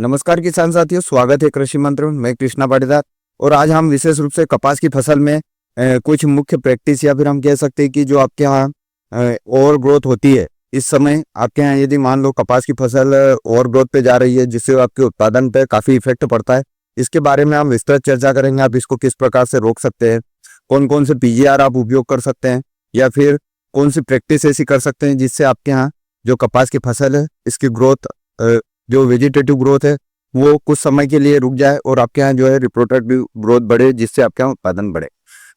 नमस्कार किसान साथियों, स्वागत है कृषि मंत्र में। मैं कृष्णा पाटीदार और आज हम विशेष रूप से कपास की फसल में कुछ मुख्य प्रैक्टिस या फिर हम कह सकते हैं कि जो आपके यहाँ ओवर ग्रोथ होती है इस समय आपके यहाँ, यदि मान लो कपास की फसल ओवर ग्रोथ पे जा रही है जिससे आपके उत्पादन पे काफी इफेक्ट पड़ता है, इसके बारे में हम विस्तृत चर्चा करेंगे। आप इसको किस प्रकार से रोक सकते हैं, कौन कौन से पीजीआर आप उपयोग कर सकते हैं या फिर कौन सी प्रैक्टिस ऐसी कर सकते हैं जिससे आपके यहाँ जो कपास की फसल है इसकी ग्रोथ, जो वेजिटेटिव ग्रोथ है वो कुछ समय के लिए रुक जाए और आपके यहाँ जो है रिप्रोडक्टिव ग्रोथ बढ़े, जिससे आपके यहाँ उत्पादन बढ़े।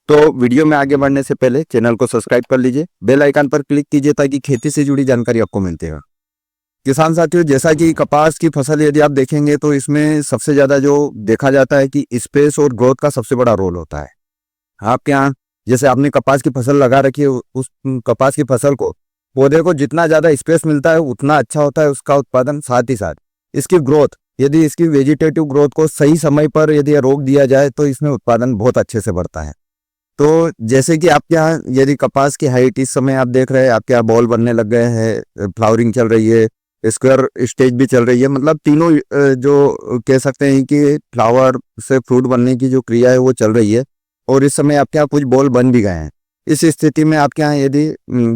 तो वीडियो में आगे बढ़ने से पहले चैनल को सब्सक्राइब कर लीजिए, बेल आइकन पर क्लिक कीजिए ताकि खेती से जुड़ी जानकारी आपको मिलती है। किसान साथियों, जैसा कि कपास की फसल यदि आप देखेंगे तो इसमें सबसे ज्यादा जो देखा जाता है कि स्पेस और ग्रोथ का सबसे बड़ा रोल होता है। आपके यहाँ जैसे आपने कपास की फसल लगा रखी है, उस कपास की फसल को, पौधे को जितना ज्यादा स्पेस मिलता है उतना अच्छा होता है उसका उत्पादन। साथ ही साथ इसकी ग्रोथ, यदि इसकी वेजिटेटिव ग्रोथ को सही समय पर यदि रोक दिया जाए तो इसमें उत्पादन बहुत अच्छे से बढ़ता है। तो जैसे कि आपके यहाँ यदि कपास की हाइट इस समय आप देख रहे हैं, आपके यहाँ बॉल बनने लग गए हैं, फ्लावरिंग चल रही है, स्क्वायर स्टेज भी चल रही है, मतलब तीनों जो कह सकते हैं कि फ्लावर से फ्रूट बनने की जो क्रिया है वो चल रही है और इस समय आपके यहाँ कुछ बॉल बन भी गए हैं। इस स्थिति में आपके यहाँ यदि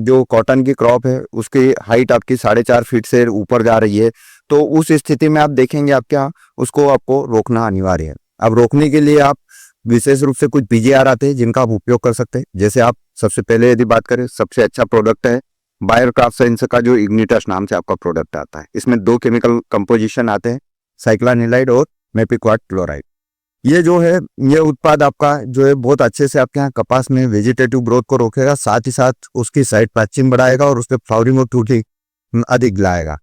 जो कॉटन की क्रॉप है उसकी हाइट आपकी 4.5 फीट से ऊपर जा रही है, तो उस स्थिति में आप देखेंगे आपके यहाँ उसको आपको रोकना अनिवार्य है। अब रोकने के लिए आप विशेष रूप से कुछ पीजीआर आते हैं जिनका आप उपयोग कर सकते हैं। जैसे आप सबसे पहले यदि बात करें, सबसे अच्छा प्रोडक्ट है बायर क्रॉप साइंस का जो इग्निटस नाम से आपका प्रोडक्ट आता है। इसमें 2 केमिकल कंपोजिशन आते हैं, साइक्लानिलाइड और मेपिक्वाट क्लोराइड। ये जो है ये उत्पाद आपका जो है बहुत अच्छे से आपके यहाँ कपास में वेजिटेटिव ग्रोथ को रोकेगा, साथ ही साथ उसकी साइड पैचिंग बढ़ाएगा और उसके फ्लावरिंग और फ्रूटिंग अधिक लाएगा।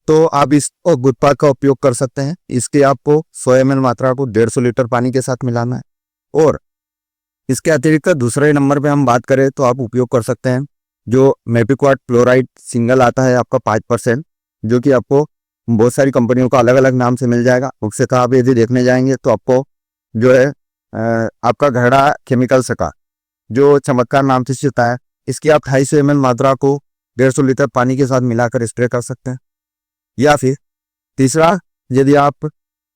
तो आप इस उत्पाद का उपयोग कर सकते हैं। इसके आपको 100 ml मात्रा को 150 लीटर पानी के साथ मिलाना है। और इसके अतिरिक्त दूसरे नंबर पे हम बात करें तो आप उपयोग कर सकते हैं जो मेपिक्वाट क्लोराइड सिंगल आता है आपका 5%, जो कि आपको बहुत सारी कंपनियों का अलग अलग नाम से मिल जाएगा। उससे तो आप यदि देखने जाएंगे तो आपको जो है आपका घड़ा केमिकल्स का जो चमत्कार नाम से होता है, इसकी आप 250 ml मात्रा को 150 लीटर पानी के साथ मिलाकर स्प्रे कर सकते हैं। या फिर तीसरा, यदि आप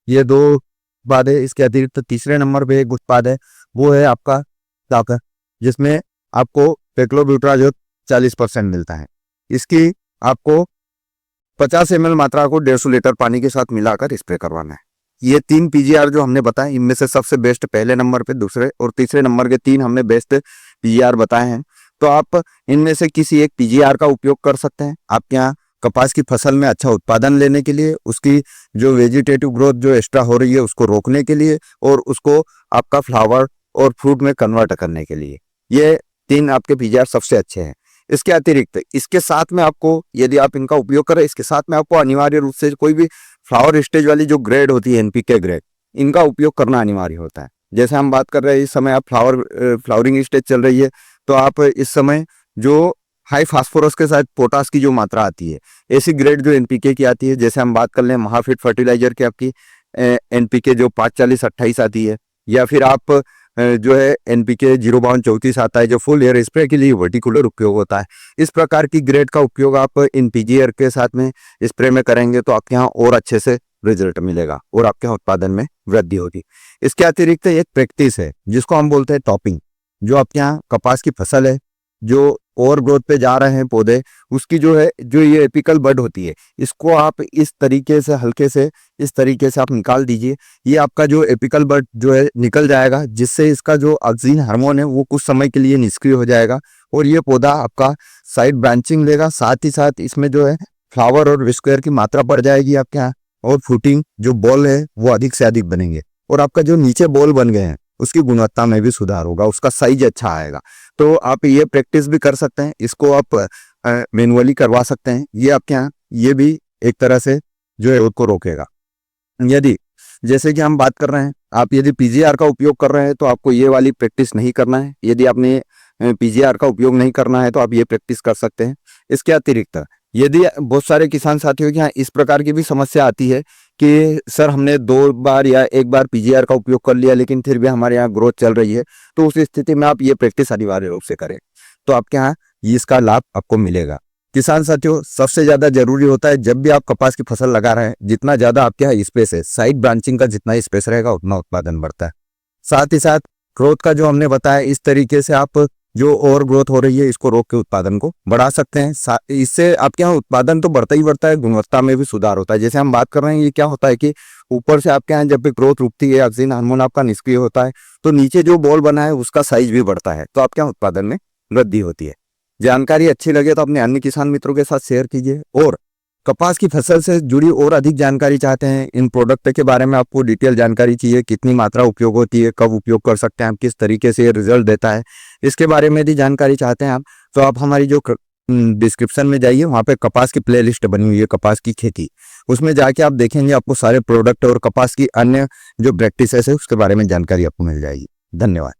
ये 2 उत्पाद है, इसके अतिरिक्त तीसरे नंबर पे एक उत्पाद है वो है आपका ताकत, जिसमें आपको पेक्लोब्यूट्राजोल 40% मिलता है। इसकी आपको 50 ml मात्रा को 150 लीटर पानी के साथ मिलाकर स्प्रे करवाना है। ये 3 पीजीआर जो हमने बताए, इनमें से सबसे बेस्ट पहले नंबर पे, दूसरे और तीसरे नंबर के 3 हमने बेस्ट पीजीआर बताए हैं। तो आप इनमें से किसी एक पीजीआर का उपयोग कर सकते हैं आपके यहाँ कपास की फसल में अच्छा उत्पादन लेने के लिए, उसकी जो वेजिटेटिव ग्रोथ जो एक्स्ट्रा हो रही है उसको रोकने के लिए और उसको आपका फ्लावर और फ्रूट में कन्वर्ट करने के लिए। ये 3 आपके पीजीआर सबसे अच्छे हैं। इसके अतिरिक्त इसके साथ में आपको, यदि आप इनका उपयोग करें, इसके साथ में आपको अनिवार्य रूप से कोई भी फ्लावर स्टेज वाली जो ग्रेड होती है एनपीके ग्रेड, इनका उपयोग करना अनिवार्य होता है। जैसे हम बात कर रहे हैं इस समय आप फ्लावरिंग स्टेज चल रही है, तो आप इस समय जो हाई फास्फोरस के साथ पोटास की जो मात्रा आती है, ऐसी ग्रेड जो एनपीके की आती है, जैसे हम बात कर लें महाफिट फर्टिलाइजर की आपकी एनपीके जो 540-28 आती है, या फिर आप जो है एनपीके 052-34 आता है जो फुल एयर स्प्रे के लिए वर्टिकुलर उपयोग होता है। इस प्रकार की ग्रेड का उपयोग आप इन पीजीआर के साथ में स्प्रे में करेंगे तो आपके यहाँ और अच्छे से रिजल्ट मिलेगा और आपके यहाँ उत्पादन में वृद्धि होगी। इसके अतिरिक्त एक प्रैक्टिस है जिसको हम बोलते हैं टॉपिंग। जो आपके यहाँ कपास की फसल है जो ओवर ग्रोथ पे जा रहे हैं पौधे, उसकी जो है जो ये एपिकल बड होती है, इसको आप इस तरीके से हल्के से इस तरीके से आप निकाल दीजिए। ये आपका जो एपिकल बड जो है निकल जाएगा, जिससे इसका जो ऑक्सीजन हार्मोन है वो कुछ समय के लिए निष्क्रिय हो जाएगा और ये पौधा आपका साइड ब्रांचिंग लेगा। साथ ही साथ इसमें जो है फ्लावर और विस्क्वायर की मात्रा बढ़ जाएगी आपके यहाँ और फ्रूटिंग जो बॉल है वो अधिक से अधिक बनेंगे और आपका जो नीचे बॉल बन गए हैं उसकी गुणवत्ता में भी सुधार होगा, उसका साइज अच्छा आएगा। तो आप ये प्रैक्टिस भी कर सकते हैं, इसको आप मैनुअली करवा सकते हैं। ये आपके यहाँ ये भी एक तरह से जो है उसको रोकेगा। यदि जैसे कि हम बात कर रहे हैं, आप यदि पीजीआर का उपयोग कर रहे हैं तो आपको ये वाली प्रैक्टिस नहीं करना है। यदि आपने पीजीआर का उपयोग नहीं करना है तो आप ये प्रैक्टिस कर सकते हैं। इसके अतिरिक्त यदि बहुत सारे किसान साथियों के यहाँ इस प्रकार की भी समस्या आती है कि सर हमने 2 बार या 1 बार पीजीआर का उपयोग कर लिया लेकिन फिर भी हमारे यहाँ ग्रोथ चल रही है, तो उस स्थिति में आप ये प्रैक्टिस अनिवार्य रूप से करें तो आपके यहाँ इसका लाभ आपको मिलेगा। किसान साथियों, सबसे ज्यादा जरूरी होता है जब भी आप कपास की फसल लगा रहे हैं, जितना ज्यादा आपके यहाँ स्पेस है, साइड ब्रांचिंग का जितना स्पेस रहेगा उतना उत्पादन बढ़ता है। साथ ही साथ ग्रोथ का जो हमने बताया, इस तरीके से आप जो ओवर ग्रोथ हो रही है इसको रोक के उत्पादन को बढ़ा सकते हैं। इससे आपके यहाँ उत्पादन तो बढ़ता ही बढ़ता है, गुणवत्ता में भी सुधार होता है। जैसे हम बात कर रहे हैं, ये क्या होता है कि ऊपर से आपके यहाँ जब भी ग्रोथ रुकती है, ऑक्सीजन हार्मोन आपका निष्क्रिय होता है, तो नीचे जो बॉल बना है उसका साइज भी बढ़ता है, तो आपके यहाँ उत्पादन में वृद्धि होती है। जानकारी अच्छी लगे तो अपने अन्य किसान मित्रों के साथ शेयर कीजिए, और कपास की फसल से जुड़ी और अधिक जानकारी चाहते हैं, इन प्रोडक्ट के बारे में आपको डिटेल जानकारी चाहिए, कितनी मात्रा उपयोग होती है, कब उपयोग कर सकते हैं आप, किस तरीके से ये रिजल्ट देता है, इसके बारे में यदि जानकारी चाहते हैं आप, तो आप हमारी जो डिस्क्रिप्शन में जाइए, वहाँ पे कपास की प्लेलिस्ट बनी हुई है, कपास की खेती, उसमें जाके आप देखेंगे, आपको सारे प्रोडक्ट और कपास की अन्य जो प्रैक्टिसेस है उसके बारे में जानकारी आपको मिल जाएगी। धन्यवाद।